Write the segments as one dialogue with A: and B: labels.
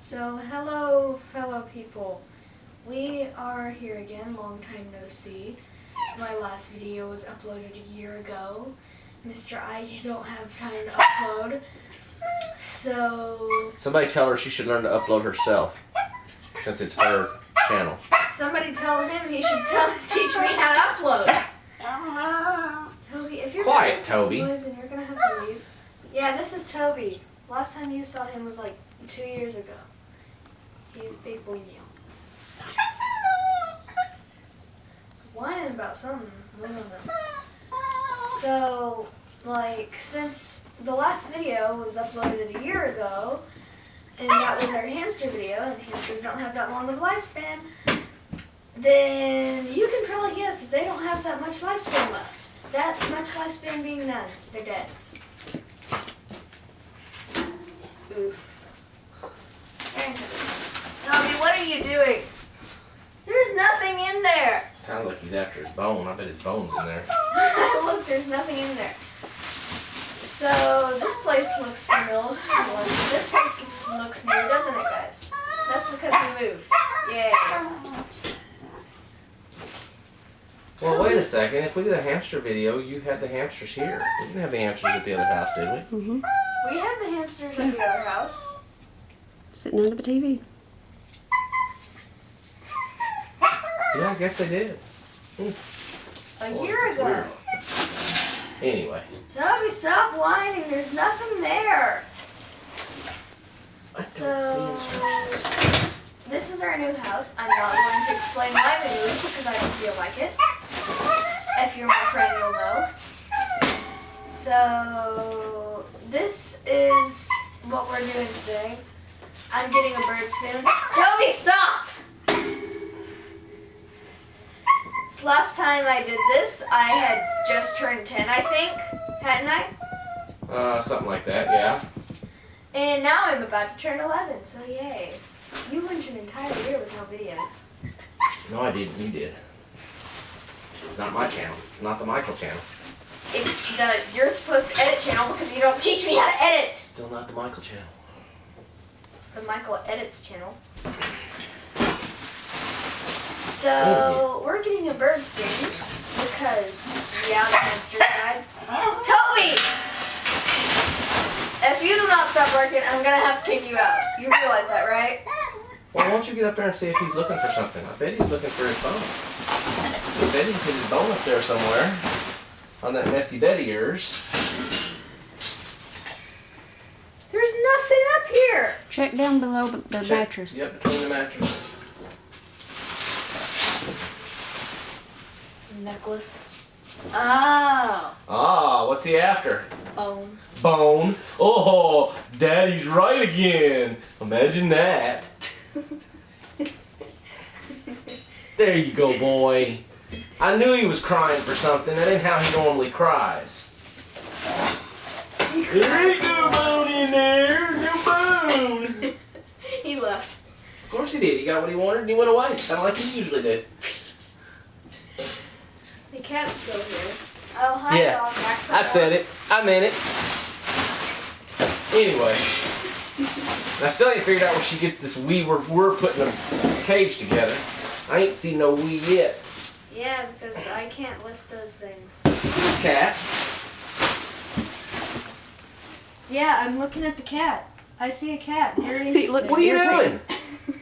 A: So, hello fellow people. We are here again, long time no see. My last video was uploaded a year ago. Mr. I don't have time to upload. So...
B: Somebody tell her she should learn to upload herself, since it's her channel.
A: Somebody tell him he should teach me how to upload. Toby, if you're
B: Quiet, Toby.
A: Then you're gonna have to leave. Yeah, this is Toby. Last time you saw him was like 2 years ago. He's a big boy now. Whining about something. I don't know. So, like, since the last video was uploaded a year ago, and that was our hamster video, and hamsters don't have that long of a lifespan, then you can probably guess that they don't have that much lifespan left. That much lifespan being none. They're dead. Oof. Tommy, what are you doing? There's nothing in there.
B: Sounds like he's after his bone. I bet his bone's in there.
A: Look, there's nothing in there. So, this place looks familiar. This place looks new, doesn't it, guys? That's because we moved. Yay.
B: Well, wait a second. If we did a hamster video, you had the hamsters here. We didn't have the hamsters at the other house, did we?
C: Mm-hmm.
A: We had the hamsters at the other house.
C: Sitting under the TV.
B: Yeah, I guess they did.
A: A year ago.
B: Weird. Anyway.
A: Toby, stop whining. There's nothing there.
B: I don't see instructions.
A: This is our new house. I'm not going to explain why we moved because I don't feel like it. If you're my friend, you'll know. So, this is what we're doing today. I'm getting a bird soon. Toby, stop! So last time I did this, I had just turned 10, I think. Hadn't I?
B: Something like that, yeah.
A: And now I'm about to turn 11, so yay. You went an entire year with no videos.
B: No, I didn't. You did. It's not my channel. It's not the Michael channel.
A: It's the You're Supposed to Edit channel because you don't teach me how to edit.
B: Still not the Michael channel.
A: It's the Michael Edits channel. So, we're getting a bird soon because, yeah, the hamster died. Toby! If you do not stop working, I'm going to have to kick you out. You realize that, right?
B: Well, why don't you get up there and see if he's looking for something? I bet he's looking for his bone. I bet he's hid his bone up there somewhere on that messy bed of yours.
A: There's nothing up here.
C: Check down below the mattress.
B: Yep, between the mattress.
A: Necklace. Oh.
B: Ah, what's he after?
A: Bone.
B: Bone. Oh, Daddy's right again. Imagine that. There you go, boy. I knew he was crying for something. That ain't how he normally cries. There you go, Bone in there. New Bone.
A: He left.
B: Of course he did. He got what he wanted and he went away. Kind of like he usually did.
A: The cat's still here. Oh, hi,
B: Yeah,
A: dog.
B: I said it. I meant it. Anyway. I still ain't figured out where she gets this wee. We're putting a cage together. I ain't seen no wee yet.
A: Yeah, because I can't lift those things.
B: This cat.
A: Yeah, I'm looking at the cat. I see a cat. Very
C: He looks-
A: interesting.
B: What are you
C: irritating.
B: doing?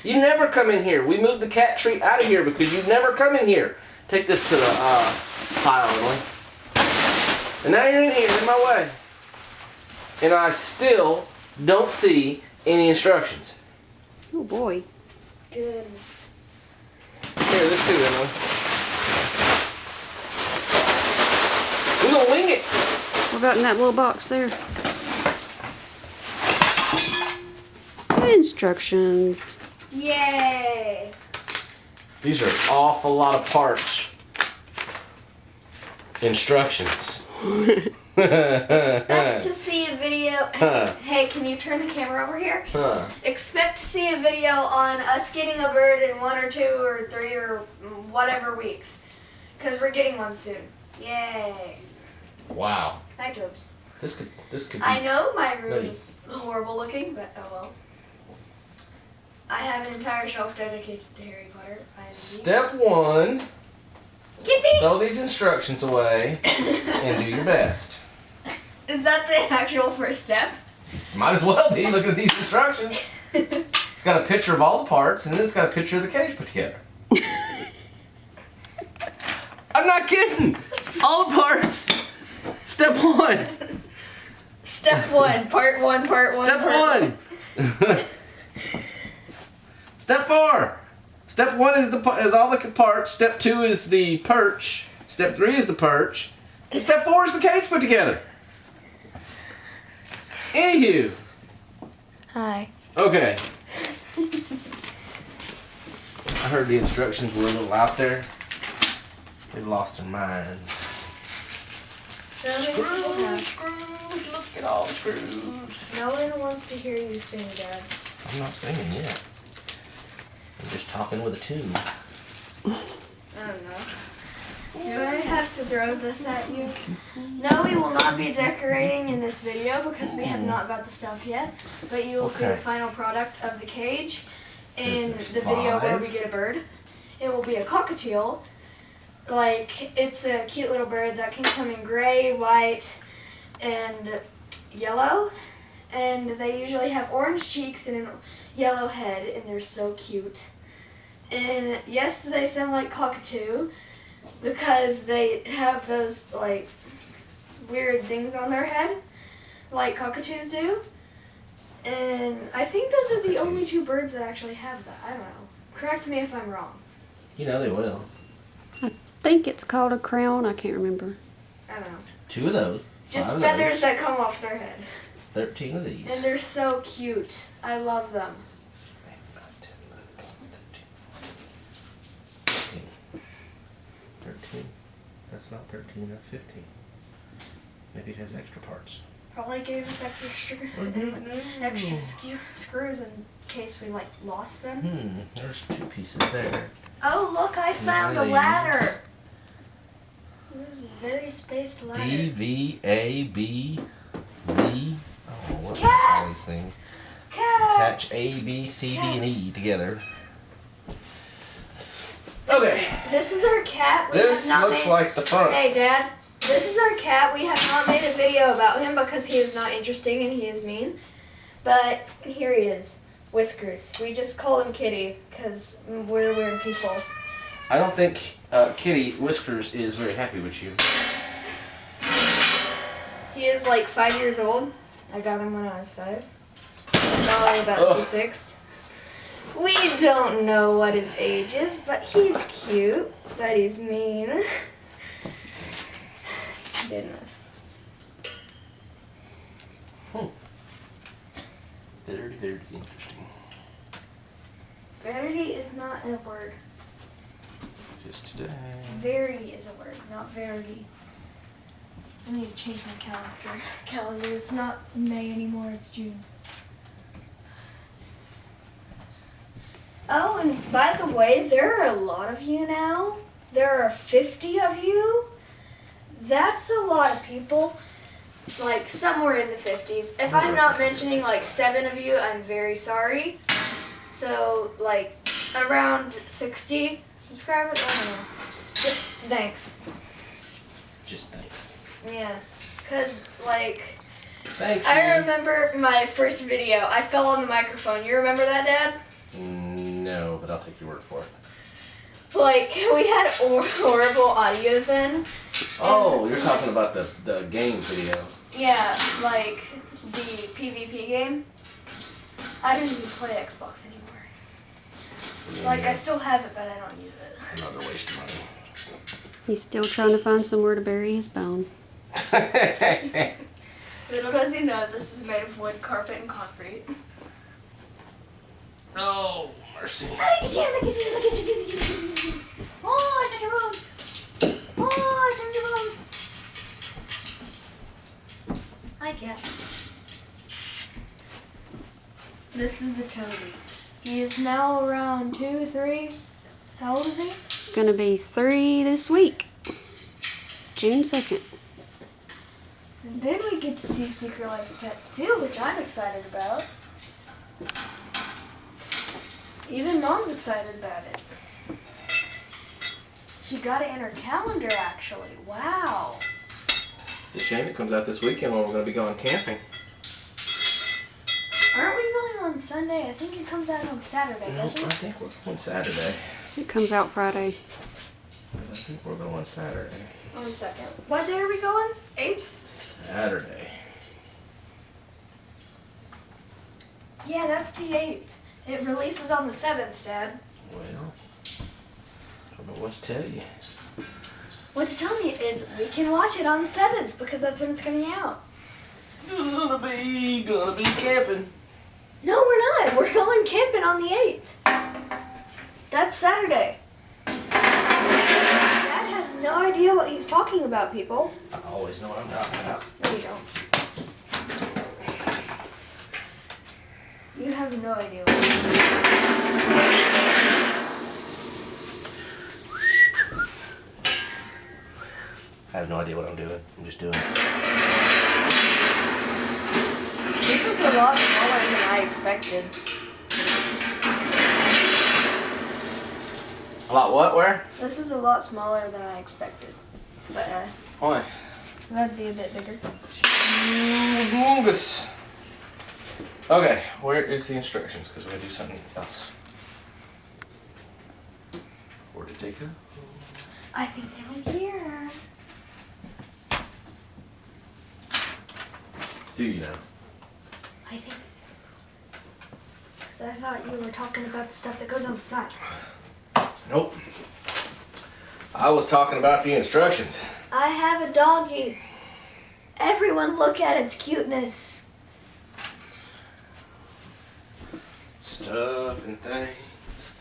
B: You never come in here. We moved the cat treat out of here because you never come in here. Take this to the pile, Emily. And now you're in here, in my way. And I still don't see any instructions.
C: Oh boy.
A: Good.
B: Here, this too, Emily. We're gonna wing it.
C: What about in that little box there? Instructions.
A: Yay!
B: These are an awful lot of parts. Instructions.
A: Expect to see a video. Hey, can you turn the camera over here? Expect to see a video on us getting a bird in 1 or 2 or 3 or whatever weeks. Because we're getting one soon. Yay.
B: Wow.
A: Hi, Tobes.
B: This could be.
A: I know my room is horrible looking, but oh well. I have an entire shelf dedicated to Harry Potter.
B: Step 1,
A: Kitty!
B: throw these instructions away and do your best.
A: Is that the actual first step?
B: Might as well be. Look at these instructions. It's got a picture of all the parts, and then it's got a picture of the cage put together. I'm not kidding. All the parts. Step 1.
A: Step 1, part 1, part 1.
B: Step 1. Step 4. Step 1 is all the parts. Step 2 is the perch. Step 3 is the perch. And step 4 is the cage put together. Anywho.
A: Hi.
B: Okay. I heard the instructions were a little out there. They've lost their minds.
A: So many people have.
B: Screws, look at all the screws.
A: No one wants to hear you sing, Dad.
B: I'm not singing yet. I'm just talking with a tune.
A: I don't know. Do I have to throw this at you? No, we will not be decorating in this video because we have not got the stuff yet. But you will see the final product of the cage in the video where we get a bird. It will be a cockatiel. Like, it's a cute little bird that can come in gray, white, and yellow. And they usually have orange cheeks and a yellow head, and they're so cute. And yes, they sound like cockatoo because they have those, like, weird things on their head, like cockatoos do. And I think those are the only two birds that actually have that. I don't know. Correct me if I'm wrong.
B: You know they will.
C: I think it's called a crown. I can't remember.
A: I don't know.
B: 2 of those.
A: Just
B: 5 of
A: feathers
B: those,
A: that come off their head.
B: 13 of these.
A: And they're so cute. I love them.
B: 13. That's not 13, that's 15. Maybe it has extra parts.
A: Probably gave us extra screws in case we like lost them.
B: There's 2 pieces there.
A: Oh look, I found a ladder. This is a very spaced ladder.
B: D, V, A, B, Z. Oh, what
A: Cat!
B: are all these things?
A: Cat!
B: Attach A, B, C, D, and E together. Okay.
A: This is our cat. We
B: This
A: have not
B: looks
A: made...
B: like the front.
A: Hey, Dad. This is our cat. We have not made a video about him because he is not interesting and he is mean. But here he is. Whiskers. We just call him Kitty because we're weird people.
B: I don't think Kitty Whiskers is very happy with you.
A: He is like 5 years old. I got him when I was 5. Probably about to be 6. We don't know what his age is, but he's cute. But he's mean. Goodness.
B: Very, very interesting.
A: Verity is not a word.
B: Just today.
A: Very is a word, not verity. I need to change my calendar. It's not May anymore, it's June. Oh, and by the way, there are a lot of you now. There are 50 of you. That's a lot of people. Like somewhere in the 50s. If I'm not mentioning like 7 of you, I'm very sorry. So like around 60 subscribers. I don't know. Just thanks.
B: Just thanks.
A: Yeah, cause like
B: Thank you.
A: I remember my first video. I fell on the microphone. You remember that, Dad?
B: No, but I'll take your word for it.
A: Like we had horrible audio then.
B: Oh, you're talking about the game video.
A: Yeah, like the PvP game. I don't even play Xbox anymore. Like I still have it, but I don't use it.
B: Another waste of money.
C: He's still trying to find somewhere to bury his bone.
A: Little does he know this is made of wood, carpet, and concrete.
B: Oh, mercy.
A: Look at you, look at you, look at you, look at you, look at you. Oh, I found your bone. Oh, I found your bone. Hi, cat. This is the Toby. He is now around 2, 3. How old is he?
C: It's going to be 3 this week. June 2nd.
A: And then we get to see Secret Life of Pets too, which I'm excited about. Even Mom's excited about it. She got it in her calendar, actually. Wow.
B: It's a shame it comes out this weekend when we're going to be going camping.
A: Aren't we going on Sunday? I think it comes out on Saturday,
B: No, I
A: doesn't it?
B: think we're going Saturday.
C: It comes out Friday.
B: I think we're going Saturday.
A: On the 2nd. What day are we going? 8th?
B: Saturday.
A: Yeah, that's the 8th. It releases on the 7th, Dad.
B: Well, I don't know what to tell you.
A: What you tell me is we can watch it on the 7th because that's when it's coming out.
B: Gonna be camping.
A: No, we're not. We're going camping on the 8th. That's Saturday. Dad has no idea what he's talking about, people.
B: I always know what I'm talking about.
A: No, you don't. You have no idea what
B: I have no idea what I'm doing. I'm just doing it.
A: This is a lot smaller than I expected.
B: A lot what? Where?
A: This is a lot smaller than I expected. But
B: Why?
A: that'd be a bit bigger.
B: Humongous. Okay, where is the instructions? Because we're going to do something else. Where did they go?
A: I think they went here.
B: Do you know?
A: I think. 'Cause I thought you were talking about the stuff that goes on the sides.
B: Nope. I was talking about the instructions.
A: I have a doggy. Everyone look at its cuteness.
B: Stuff and things.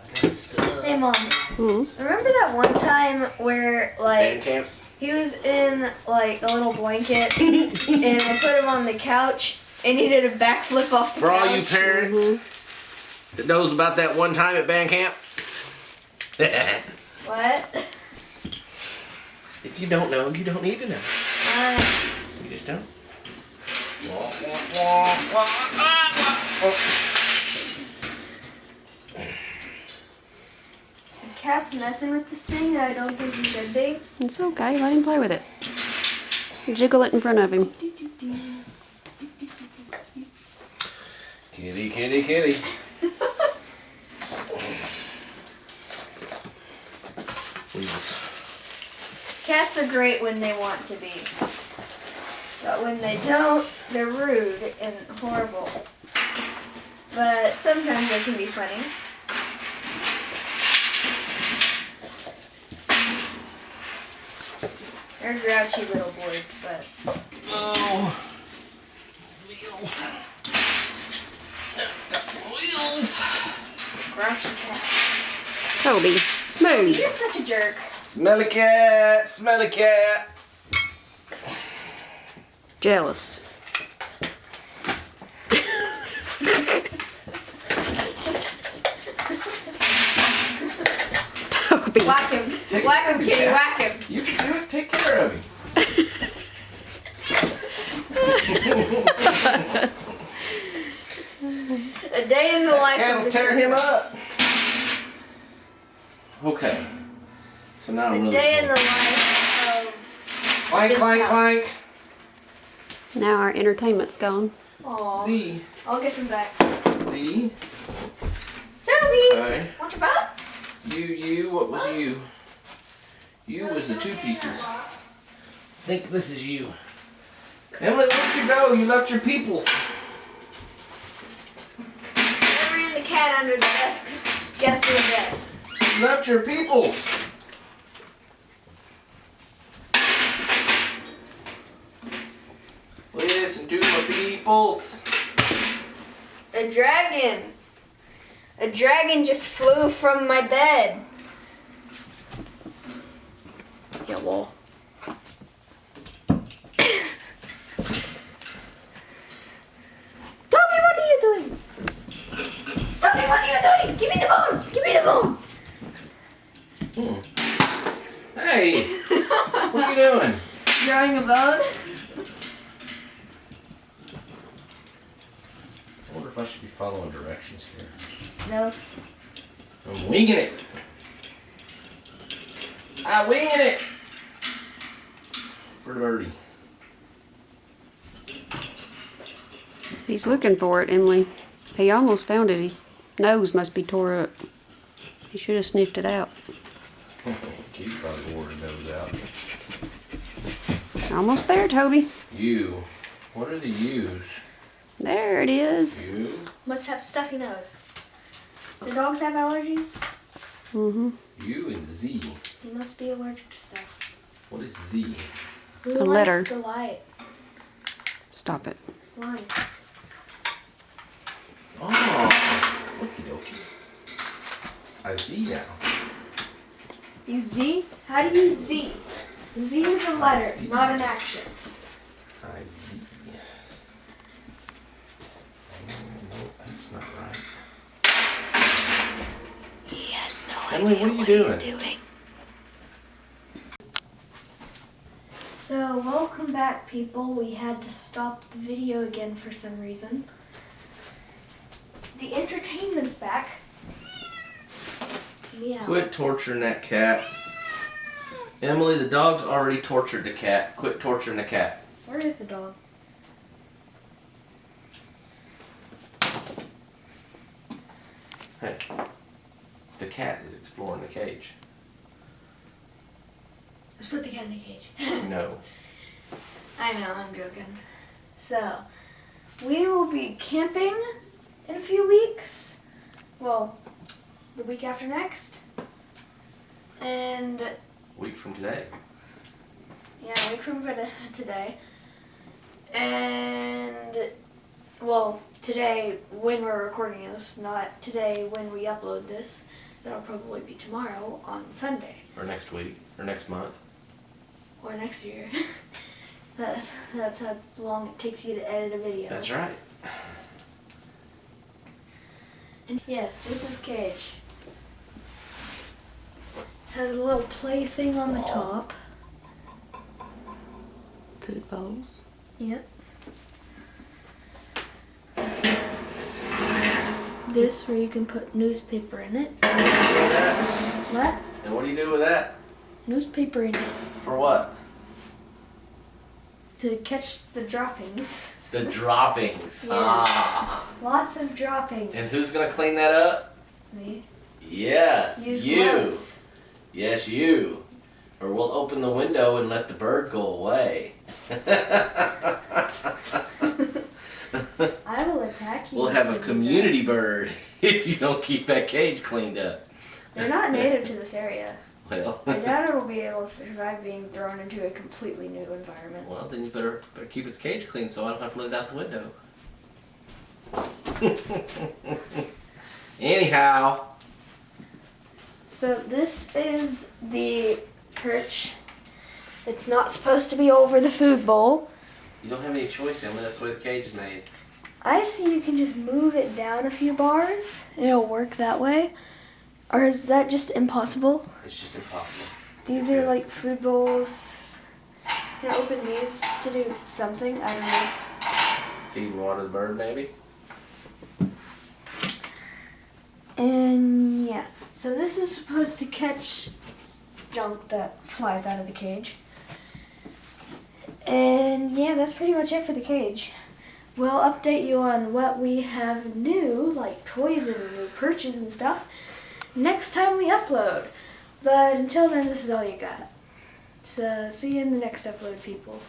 B: I got stuff.
A: Hey, Mom.
C: Mm-hmm.
A: Remember that one time where,
B: Band
A: like,
B: camp.
A: he was in, like, a little blanket and I put him on the couch and he did a backflip off the
B: For
A: couch?
B: all you parents that knows about that one time at band camp.
A: What?
B: If you don't know, you don't need to know.
A: Uh,
B: You just don't.
A: the cat's messing with this thing that I don't think he should be.
C: It's okay. Let him play with it. Jiggle it in front of him.
B: Kitty, kitty, kitty. Wheels.
A: Cats are great when they want to be. But when they don't, they're rude and horrible. But sometimes they can be funny. They're grouchy little boys, but
B: Oh. Wheels. Got some wheels.
A: grouchy cat.
C: Toby, move.
A: You're such a jerk.
B: Smelly cat, smelly cat.
C: Jealous. Toby.
A: Whack him. Whack him, kitty, whack him.
B: You can do it. Take care of him.
A: A day in the life
B: Cat'll
A: of the
B: tear him
A: circus.
B: up. Okay. So now I'm
A: A
B: really
A: day in the
B: cold.
A: life
B: Clank,
A: this
B: clank,
A: house.
B: clank.
C: Now our entertainment's gone.
A: of... Aw.
B: Z.
A: I'll get them back.
B: Z.
A: Toby!
B: Okay.
A: Want your butt?
B: You, what was you? You was the two pieces. I think this is you. Emily, where'd you go? You left your peoples.
A: I ran the cat under the desk. Guess who's dead?
B: You left your peoples. Listen to my peoples.
A: A dragon. A dragon just flew from my bed.
C: Yellow.
A: Toby, what are you doing? Toby, what are you doing? Give me the bone. Give me the bone.
B: Hey, what are you doing?
A: Drawing a bone?
B: I wonder if I should be following directions here.
A: No.
B: I'm winging it. I'm winging it. For the birdie.
C: He's looking for it, Emily. He almost found it. His nose must be tore up. He should have sniffed it out.
B: Kid probably wore his nose out.
C: Almost there, Toby.
B: You. What are the U's?
C: There it is.
B: You.
A: Must have stuffy nose. Do dogs have allergies?
C: Mm-hmm.
B: U and Z.
A: He must be allergic to stuff.
B: What is Z?
A: Who
C: A
A: likes
C: letter.
A: the light?
C: Stop it.
A: Why?
B: Oh, okie dokie. I see now.
A: You Z? How do you Z? Z is a letter,
B: Z.
A: not an action.
B: I see. No, that's not right.
C: He has no
B: Emily, what are you doing?
C: doing.
A: So, welcome back, people. We had to stop the video again for some reason. The entertainment's back. Meow.
B: Quit torturing that cat. Emily, the dog's already tortured the cat. Quit torturing the cat.
A: Where is the dog?
B: Hey, the cat is exploring the cage.
A: Let's put the cat in the cage.
B: No.
A: I know, I'm joking. So, we will be camping in a few weeks. Well, the week after next. And,
B: Week from today.
A: yeah, a week from today. And, well, today when we're recording this, not today when we upload this. That'll probably be tomorrow on Sunday.
B: Or next week. Or next month.
A: Or next year. That's how long it takes you to edit a video.
B: That's right.
A: And yes, this is Cage. Has a little play thing on the top.
C: Food bowls.
A: Yep. This where you can put newspaper in it. What?
B: And what do you do with that?
A: Newspaper in this.
B: For what?
A: To catch the droppings.
B: The droppings.
A: Yeah.
B: Ah.
A: Lots of droppings.
B: And who's gonna clean that up?
A: Me.
B: Yes,
A: Use
B: you.
A: gloves.
B: Yes, you. Or we'll open the window and let the bird go away.
A: I will attack you.
B: We'll have a community bird if you don't keep that cage cleaned up.
A: They're not native to this area.
B: Well,
A: My dad will be able to survive being thrown into a completely new environment.
B: well, then you better keep its cage clean so I don't have to let it out the window. Anyhow.
A: So this is the perch. It's not supposed to be over the food bowl.
B: You don't have any choice, Emily. That's the way the cage is made.
A: I see you can just move it down a few bars and it'll work that way. Or is that just impossible?
B: It's just impossible.
A: These are like food bowls. Can I open these to do something? I don't know.
B: Feed and water the bird, maybe?
A: And yeah, so this is supposed to catch junk that flies out of the cage. And yeah, that's pretty much it for the cage. We'll update you on what we have new, like toys and new perches and stuff, next time we upload. But until then, this is all you got. So see you in the next upload, people.